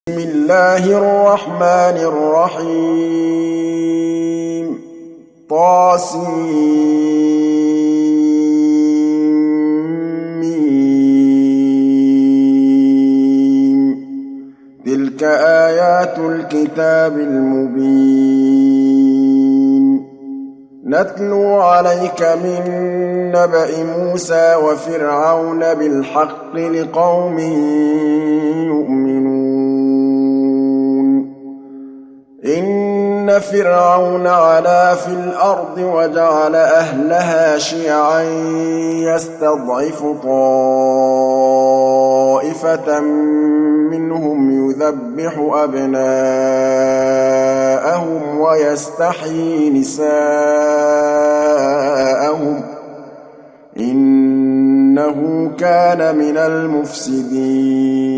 بسم الله الرحمن الرحيم تلك آيات الكتاب المبين نتلو عليك من نبأ موسى وفرعون بالحق لقوم يؤمنون إن فرعون علا في الأرض وجعل أهلها شيعا يستضعف طائفة منهم يذبح أبناءهم ويستحيي نساءهم إنه كان من المفسدين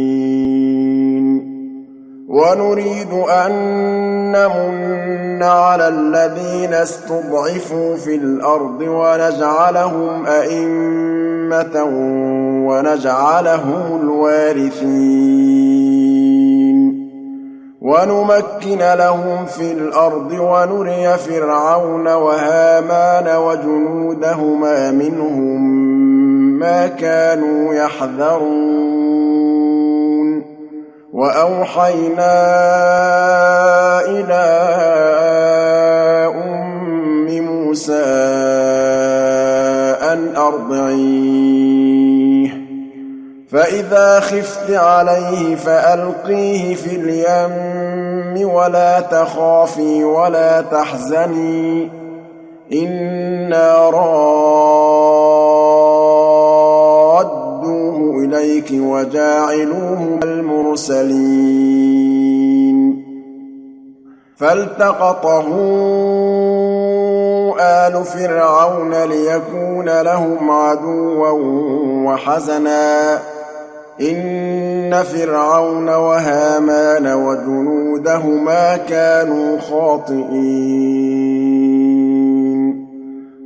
ونريد أن نمن على الذين استضعفوا في الأرض ونجعلهم أئمة ونجعلهم الوارثين ونمكن لهم في الأرض ونري فرعون وهامان وجنودهما منهم ما كانوا يحذرون وأوحينا إلى أم موسى أن أرضعيه فإذا خفت عليه فألقيه في اليم ولا تخافي ولا تحزني إنا رادوه إليك وجاعلوه من المرسلين فالتقطه آل فرعون ليكون لهم عدوا وحزنا إن فرعون وهامان وجنودهما كانوا خاطئين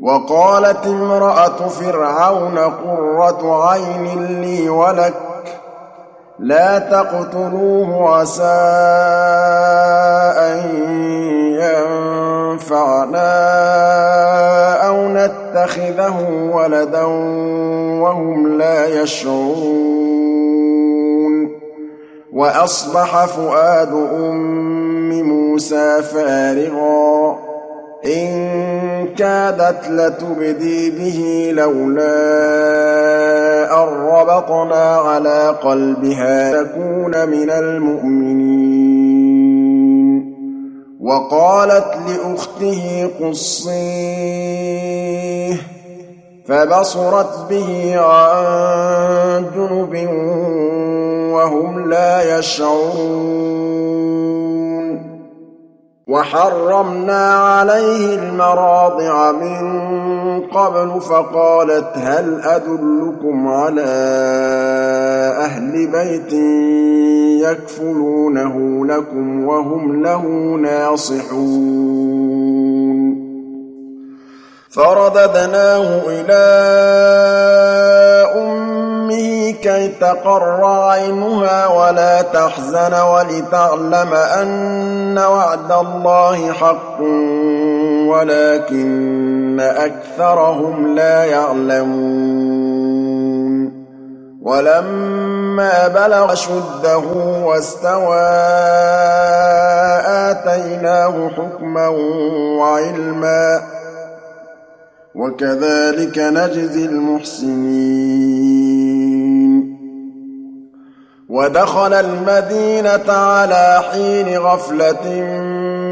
وقالت امرأة فرعون قرة عين لي ولك لا تقتلوه عسى أن ينفعنا أو نتخذه ولدا وهم لا يشعرون وأصبح فؤاد أم موسى فارغا إن كادت لتبدي به لولا أن ربطنا على قلبها تكون من المؤمنين وقالت لأخته قصيه فبصرت به عن جنب وهم لا يشعرون وحرمنا عليه المراضع من قبل فقالت هل أدلكم على أهل بيت يكفلونه لكم وهم له ناصحون فرددناه إلى أمه كي تقر عينها ولا تحزن ولتعلم أن وعد الله حق ولكن أكثرهم لا يعلمون ولما بلغ أشده واستوى آتيناه حكما وعلما وكذلك نجزي المحسنين ودخل المدينة على حين غفلة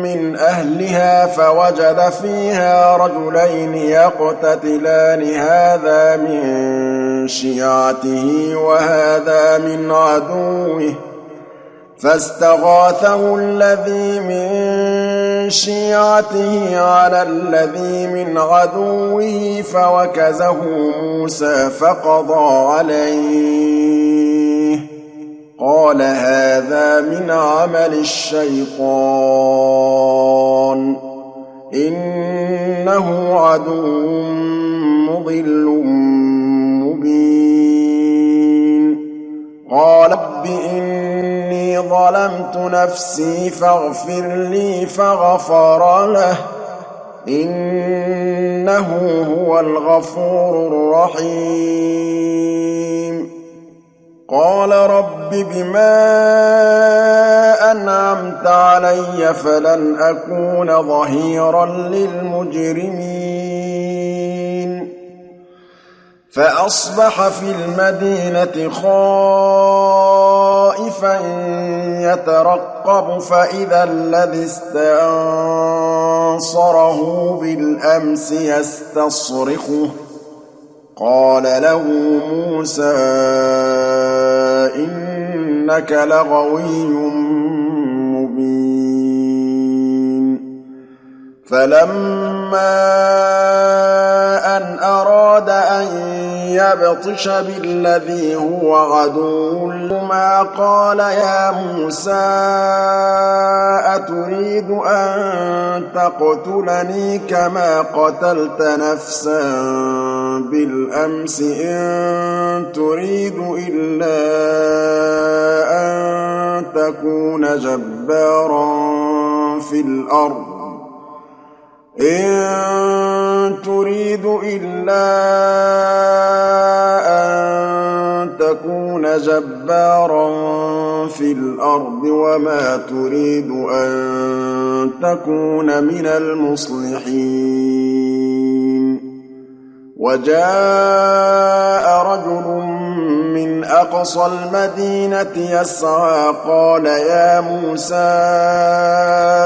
من أهلها فوجد فيها رجلين يقتتلان هذا من شيعته وهذا من عدوه فاستغاثه الذي من شيعته على الذي من عدوه فوكزه موسى فقضى عليه قال هذا من عمل الشيطان إنه عدو مضل مبين قال رب إني ظلمت نفسي فاغفر لي فغفر له إنه هو الغفور الرحيم قال رب بما أنعمت علي فلن أكون ظهيرا للمجرمين فأصبح في المدينة خائفا يترقب فإذا الذي استنصره بالأمس يستصرخه قال له موسى إنك لغوي مبين فلما أن أراد أن يبطش بالذي هو عدو لهما قال يا موسى أتريد أن تقتلني كما قتلت نفسا بالأمس إن تريد إلا أن تكون جبارا في الأرض إن تريد إلا أن تكون جبارا في الأرض وما تريد أن تكون من المصلحين وجاء رجل من أقصى المدينة يسعى قال يا موسى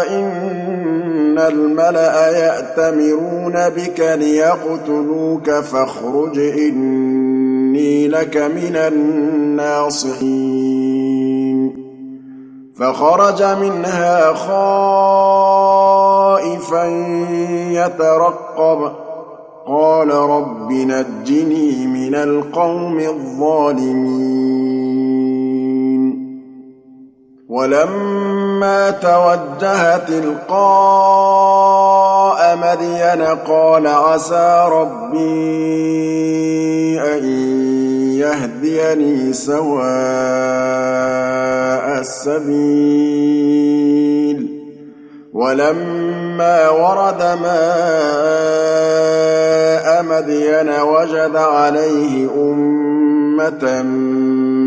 إن الملأ يأتمرون بك ليقتلوك فاخرج إني لك من الناصحين فخرج منها خائفا يترقب قال رب نجني من القوم الظالمين ولما توجه تلقاء مدين قال عسى ربي أن يهديني سواء السبيل ولما ورد ماء مدين وجد عليه أمة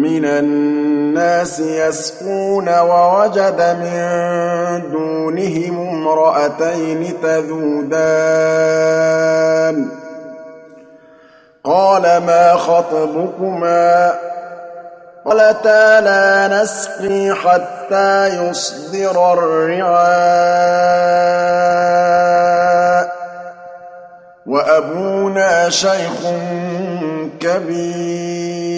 من الناس يسقون ووجد من دونهم امرأتين تذودان قال ما خطبكما قالتا لا نسقي حتى يصدر الرعاء وأبونا شيخ كبير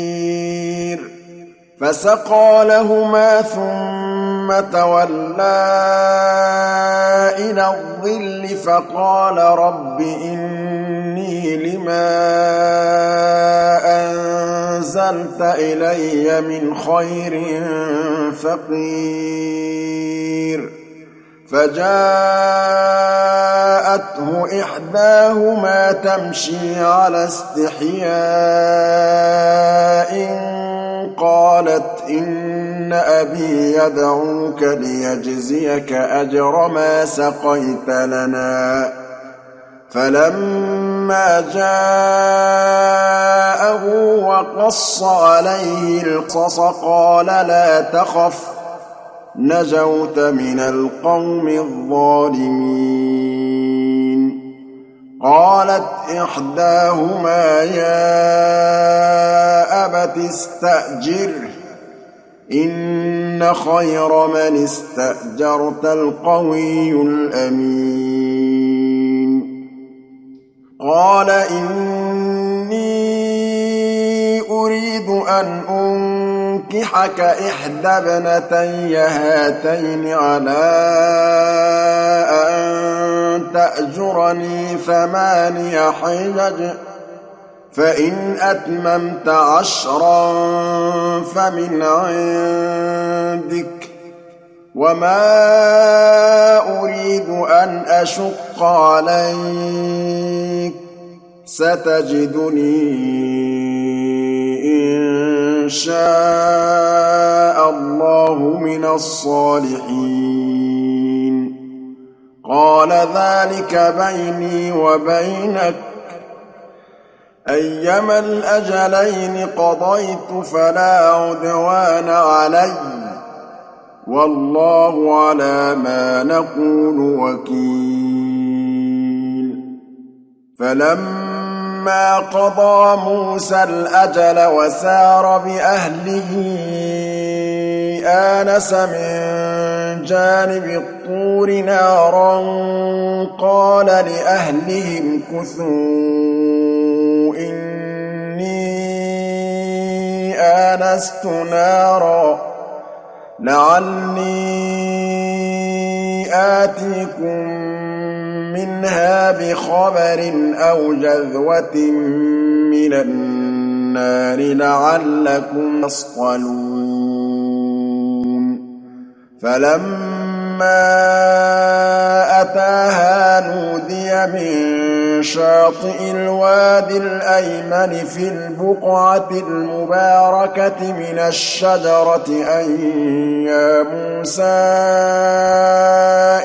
فسقى لهما ثم تولى إلى الظل فقال رب إني لما أنزلت إلي من خير فقير فجاءته إحداهما تمشي على استحياء قالت إن أبي يدعوك ليجزيك أجر ما سقيت لنا فلما جاءه وقص عليه القصص قال لا تخف نجوت من القوم الظالمين قالت إحداهما يا أبت استأجره إن خير من استأجرت القوي الأمين قال إني أريد أن أنكحك إحدى ابنتي هاتين على أن تأجرني 8 حجج فإن أتممت 10 فمن عندك وما أريد أن أشق عليك ستجدني إن شاء الله من الصالحين قال ذلك بيني وبينك أيما الأجلين قضيت فلا عدوان علي والله على ما نقول وكيل فلما قضى موسى الأجل وسار بأهله آنس من جانب الطور نارا قال لأهلهم كثوا إني آنست نارا لعلي آتيكم منها بخبر أو جذوة من النار لعلكم تصطلون فلما أتاها نودي من شاطئ الوادي الأيمن في البقعة المباركة من الشجرة أن يا موسى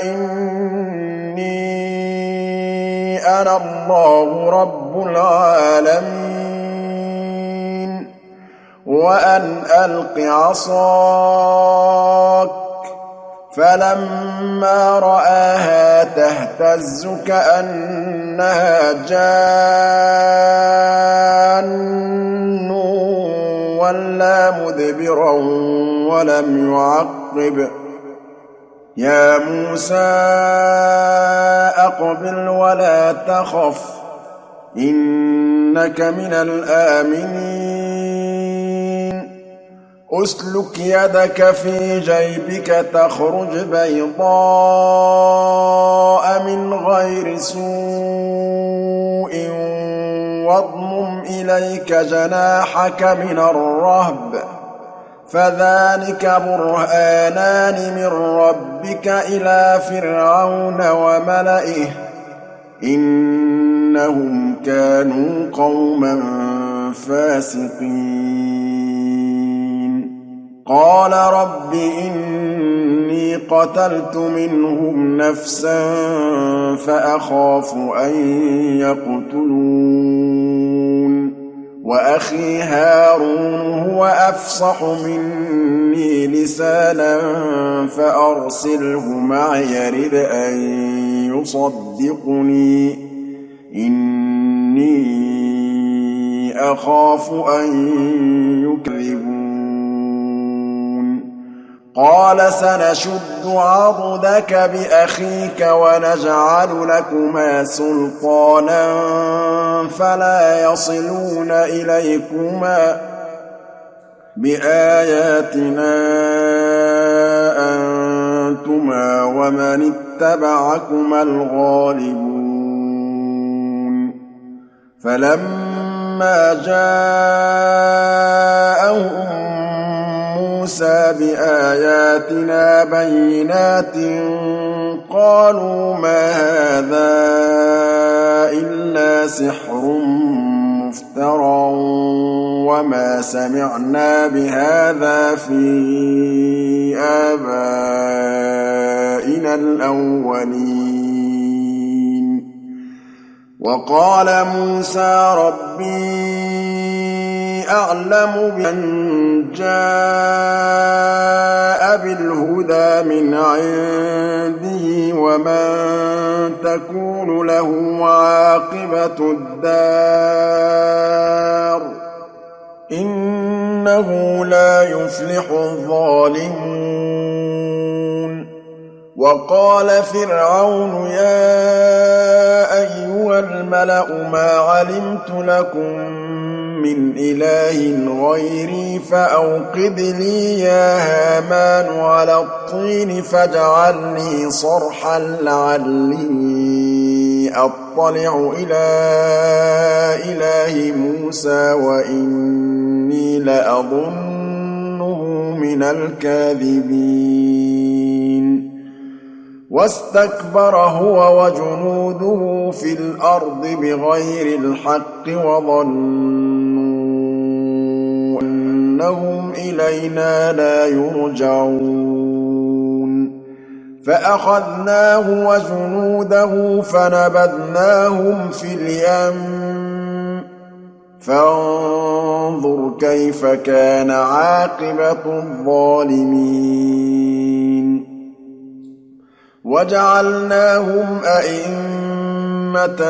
إني أنا الله رب العالمين وأن ألق عصاك فلما رآها تهتز كأنها جان ولا مدبرا ولم يعقب يا موسى أقبل ولا تخف إنك من الآمنين أسلك يدك في جيبك تخرج بيضاء من غير سوء واضمم إليك جناحك من الرهب فذلك برهانان من ربك إلى فرعون وملئه إنهم كانوا قوما فاسقين قال رب إني قتلت منهم نفسا فأخاف أن يقتلون وأخي هارون هو أفصح مني لسانا فأرسله معي يرد أن يصدقني إني أخاف أن يكذبون قال سنشد عضدك بأخيك ونجعل لكما سلطانا فلا يصلون إليكما بآياتنا أنتما ومن اتبعكما الغالبون فلما جاءهم موسى بآياتنا بينات قالوا ما هذا إلا سحر مفترى وما سمعنا بهذا في آبائنا الأولين وقال موسى ربي أعلم بمن جاء بالهدى من عنده ومن تكون له عاقبة الدار إنه لا يفلح الظالمون وقال فرعون يا أيها الملأ ما علمت لكم من إله غيري فأوقد لي يا هامان على الطين فاجعلني صرحا لعلي أطلع إلى إله موسى وإني لأظنه من الكاذبين واستكبر هو وجنوده في الأرض بغير الحق وظنوا أنهم إلينا لا يرجعون فأخذناه وجنوده فنبذناهم في اليم فانظر كيف كان عاقبة الظالمين وجعلناهم أئمة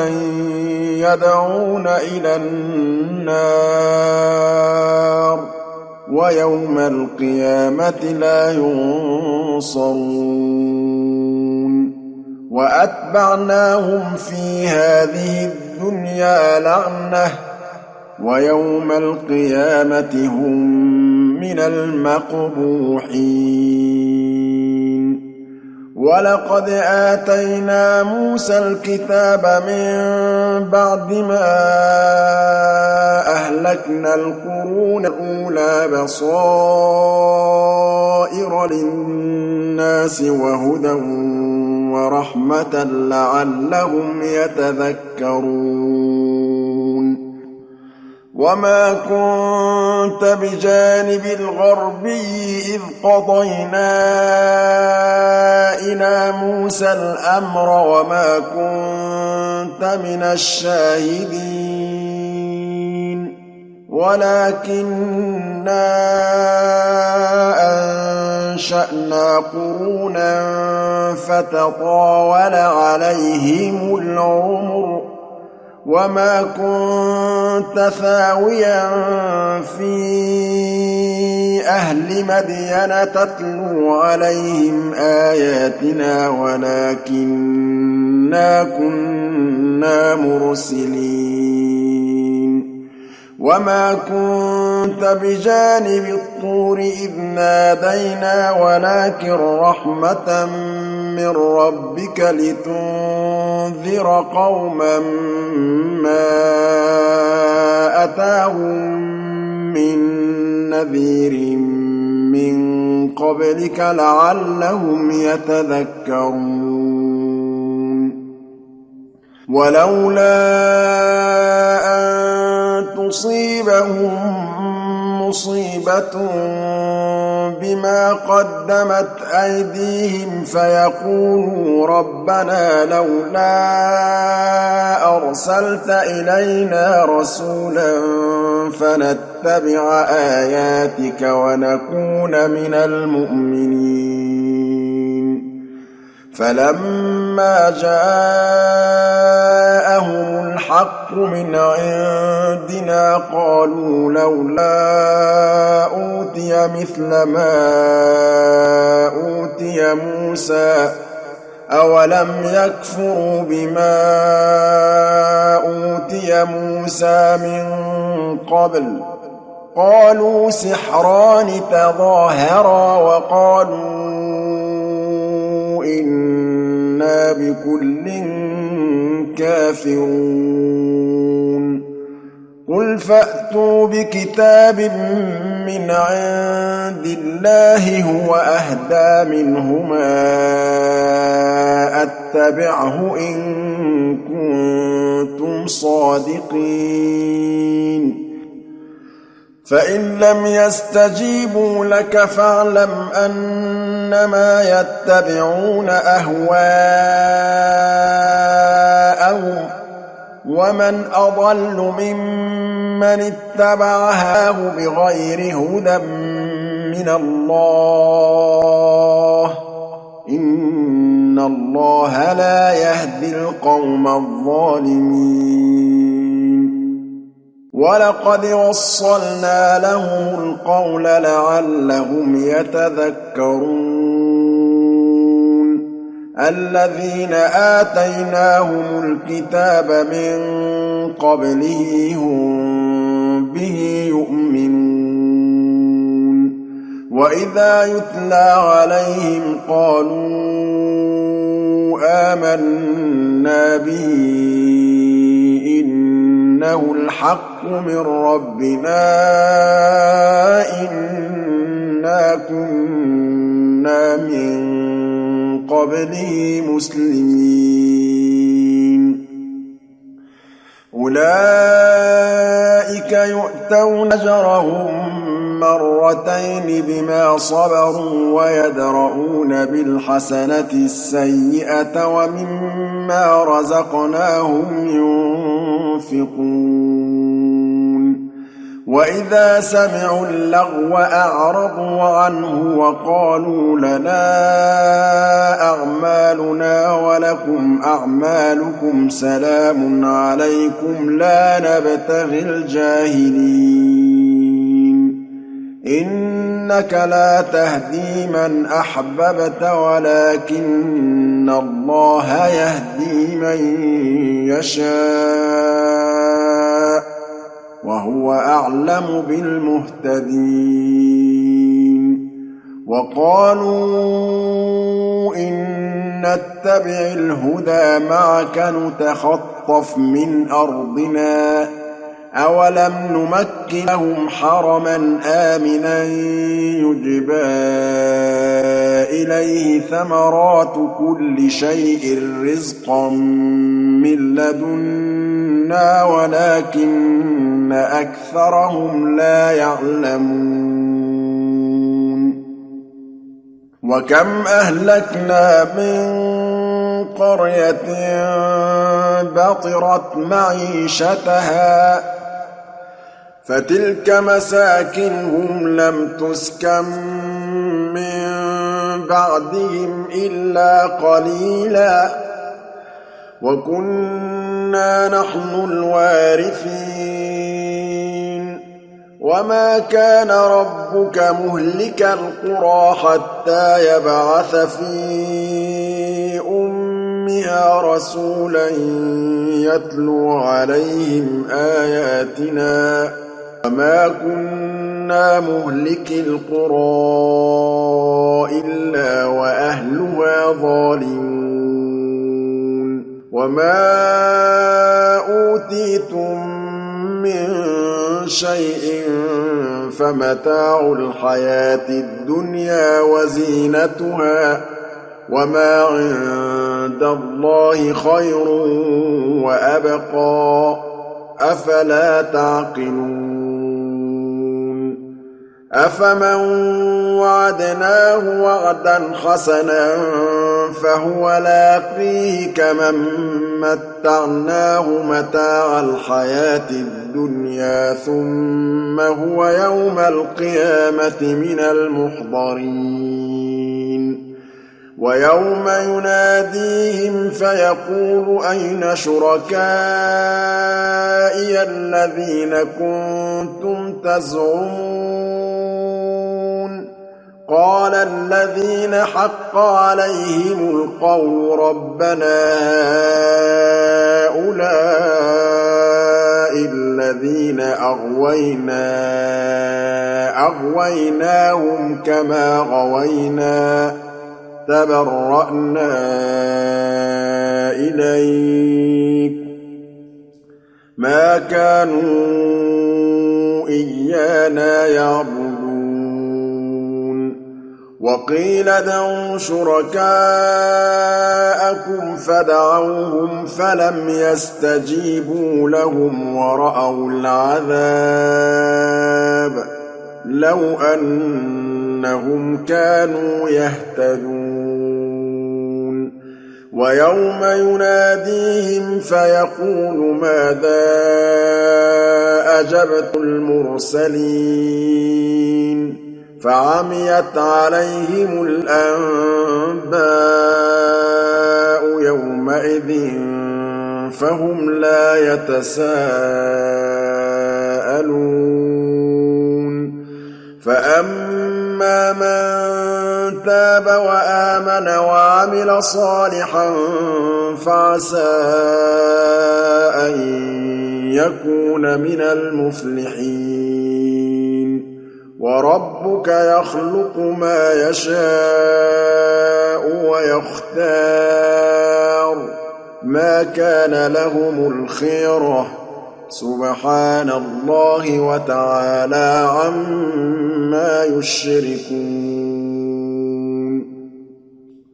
يدعون إلى النار ويوم القيامة لا ينصرون وأتبعناهم في هذه الدنيا لعنة ويوم القيامة هم من المقبوحين ولقد آتينا موسى الكتاب من بعد ما أهلكنا القرون الأولى بصائر للناس وهدى ورحمة لعلهم يتذكرون وما كنت بجانب الغربي إذ قضينا إلى موسى الأمر وما كنت من الشاهدين ولكننا أنشأنا قرونا فتطاول عليهم العمر وما كنت ثاويا في أهل مدين تتلو عليهم آياتنا ولكننا كنا مرسلين وما كنت بجانب الطور إذ نادينا ولكن رحمة من ربك لتنذر قوما ما أتاهم من نذير من قبلك لعلهم يتذكرون ولولا أن تصيبهم مصيبة بما قدمت أيديهم فيقولوا ربنا لولا أرسلت إلينا رسولا فنتبع آياتك ونكون من المؤمنين فلما جاءهم الحق من عندنا قالوا لولا أوتي مثل ما أوتي موسى أولم يكفروا بما أوتي موسى من قبل قالوا سحران تظاهرا وقالوا إنا بكل كافرون قل فأتوا بكتاب من عند الله هو أهدى منهما أتبعه إن كنتم صادقين فإن لم يستجيبوا لك فاعلم أنما يتبعون أهواءهم ومن أضل ممن اتبع هواه بغير هدى من الله إن الله لا يهدي القوم الظالمين ولقد وصلنا لهم القول لعلهم يتذكرون الذين آتيناهم الكتاب من قبله هم به يؤمنون وإذا يتلى عليهم قالوا آمنا به إنه الحق من ربنا إنا كنا من قبله مسلمين أولئك يؤتون أجرهم مرتين بما صبروا ويدرؤون بالحسنة السيئة ومما رزقناهم ينفقون وإذا سمعوا اللغو أعرضوا عنه وقالوا لنا أعمالنا ولكم أعمالكم سلام عليكم لا نبتغي الجاهلين إنك لا تهدي من أحببت ولكن الله يهدي من يشاء وهو أعلم بالمهتدين وقالوا إن نتبع الهدى معك نتخطف من أرضنا أولم نمكن لهم حرما آمنا يجبى إليه ثمرات كل شيء رزقا من لدنا ولكن أكثرهم لا يعلمون وكم أهلكنا من قرية بطرت معيشتها فتلك مساكنهم لم تسكن من بعدهم إلا قليلا وكنا نحن الوارثين وما كان ربك مهلك القرى حتى يبعث في أمها رسولا يتلو عليهم آياتنا وما كنا مهلك القرى إلا وأهلها ظالمون وما أوتيتم من شيء فمتاع الحياة الدنيا وزينتها وما عند الله خير وأبقى أفلا تعقلون أفمن وعدناه وعدا حسنا فهو لاقيه كمن متعناه متاع الحياة الدنيا ثم هو يوم القيامة من المحضرين ويوم يناديهم فيقول أين شركائي الذين كنتم تزعمون قال الذين حق عليهم القول ربنا هؤلاء الذين أغويناهم كما غوينا تبرأنا إليك ما كانوا إيانا يعبدون وقيل ادعوا شركاءكم فدعوهم فلم يستجيبوا لهم ورأوا العذاب لو أنهم كانوا يهتدون ويوم يناديهم فيقول ماذا أجبت المرسلين فعميت عليهم الأنباء يومئذ فهم لا يتساءلون فأما من تاب وآمن وعمل صالحا فعسى أن يكون من المفلحين وربك يخلق ما يشاء ويختار ما كان لهم الخيرة سبحان الله وتعالى عما يشركون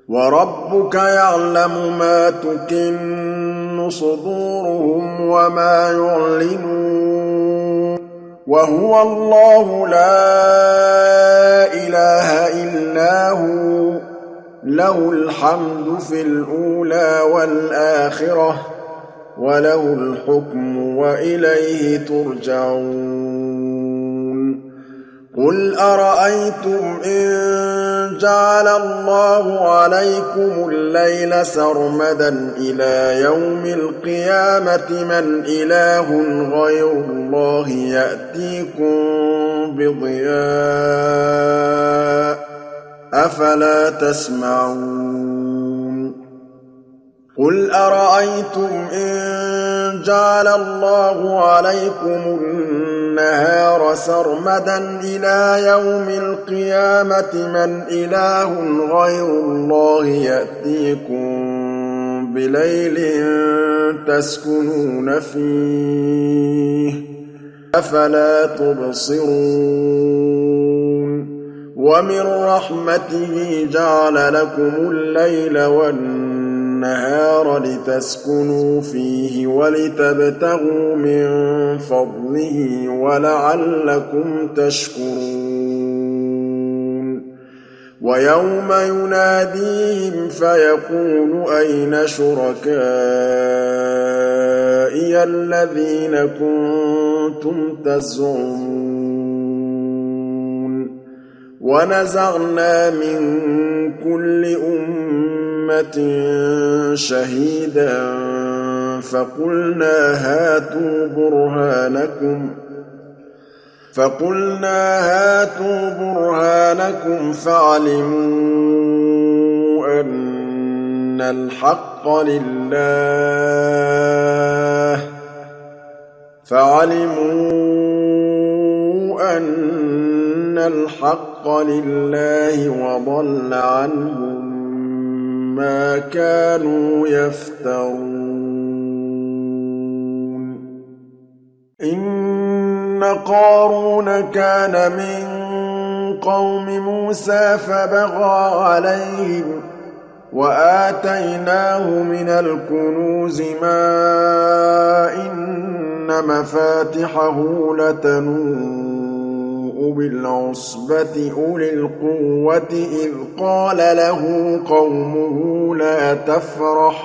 وربك يعلم ما تكن صدورهم وما يعلنون وهو الله لا إله إلا هو له الحمد في الأولى والآخرة وله الحكم وإليه ترجعون قل أرأيتم إن جعل الله عليكم الليل سرمدا إلى يوم القيامة من إله غير الله يأتيكم بضياء أفلا تسمعون قل أرأيتم إن جعل الله عليكم النهار سرمدا إلى يوم القيامة من إله غير الله يأتيكم بليل تسكنون فيه أفلا تبصرون ومن رحمته جعل لكم الليل والنهار لتسكنوا فيه ولتبتغوا من فضله ولعلكم تشكرون ويوم يناديهم فيقول أين شركائي الذين كنتم تزعمون ونزعنا من كل أمة شهيدا فقلنا هاتوا برهانكم فعلموا أن الحق لله وضل عنهم ما كانوا يفترون إن قارون كان من قوم موسى فبغى عليهم وآتيناه من الكنوز ما إن مفاتحه لتنوء بالعصبة أولي القوة إذ قال له قومه لا تفرح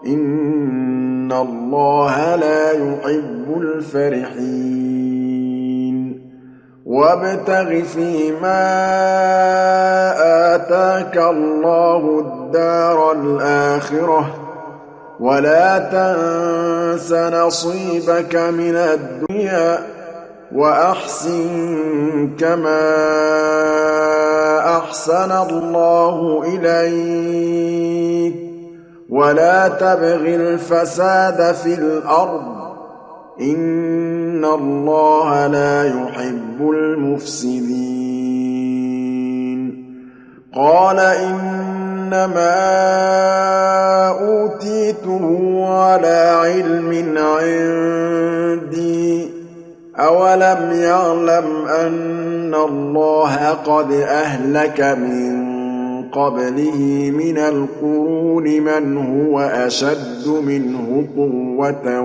إن الله لا يحب الفرحين وابتغ فيما آتاك الله الدار الآخرة ولا تنس نصيبك من الدنيا وأحسن كما أحسن الله إليك ولا تبغ الفساد في الأرض إن الله لا يحب المفسدين قال إنما أوتيته على علم عندي أولم يعلم أن الله قد أهلك من قبله من القرون من هو أشد منه قوة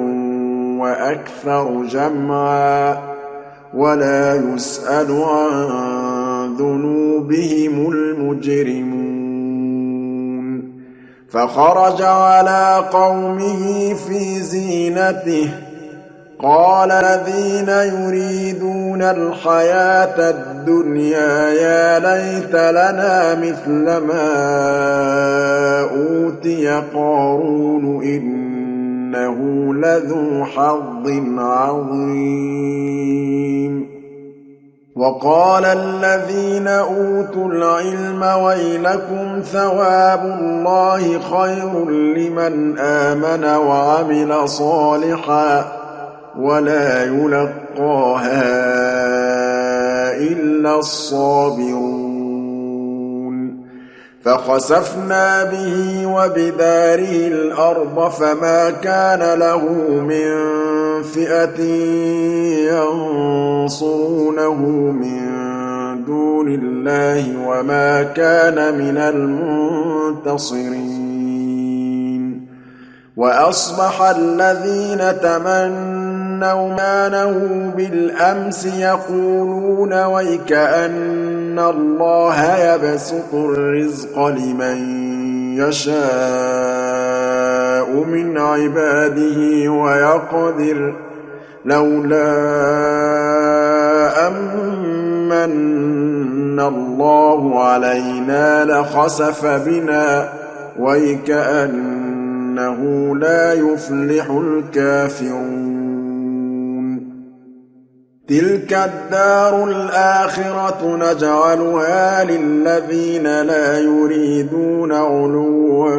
وأكثر جمعا ولا يسأل عن ذنوبهم المجرمون فخرج على قومه في زينته قال الذين يريدون الحياة الدنيا يا ليت لنا مثل ما أوتي قارون إنه لذو حظ عظيم وقال الذين أوتوا العلم ويلكم ثواب الله خير لمن آمن وعمل صالحا ولا يلقاها إلا الصابرون فخسفنا به وبداره الأرض فما كان له من فئة ينصرونه من دون الله وما كان من المنتصرين وأصبح الذين تمنوا ما نهوا بالأمس يقولون ويكأن الله يبسط الرزق لمن يشاء من عباده ويقدر لولا أمن الله علينا لخسف بنا ويكأنه لا يفلح الكافرون تلك الدار الآخرة نجعلها للذين لا يريدون علوا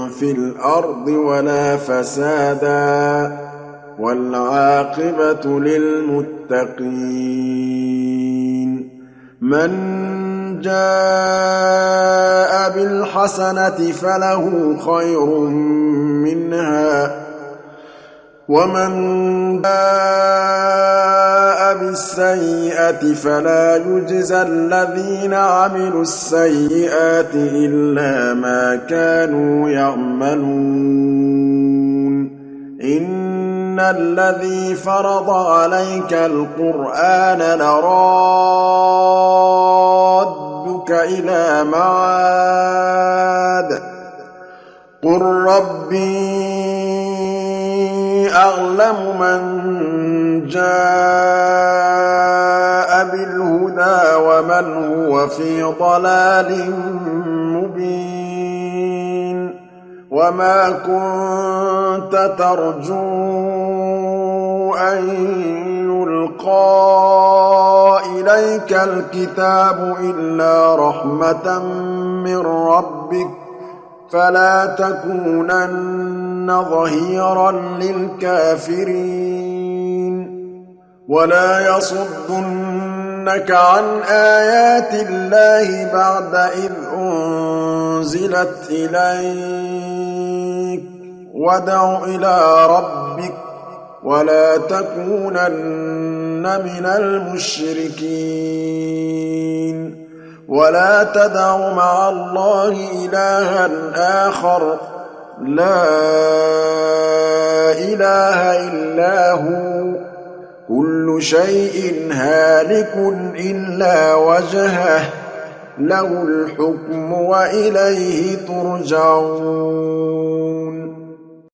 في الأرض ولا فسادا والعاقبة للمتقين من جاء بالحسنة فله خير منها ومن جاء بالسيئة فلا يجزى الذين عملوا السيئات إلا ما كانوا يعملون إن الذي فرض عليك القرآن لرادك إلى معاد قل ربي أعلم من جاء بالهدى ومن هو في ضلال مبين وما كنت ترجو أن يلقى إليك الكتاب إلا رحمة من ربك فلا تكونن ظهيرا للكافرين ولا يصدنك عن آيات الله بعد إذ أنزلت إليك وادع إلى ربك ولا تكونن من المشركين ولا تدع مع الله إلها آخر لا إله إلا هو كل شيء هالك إلا وجهه له الحكم وإليه ترجعون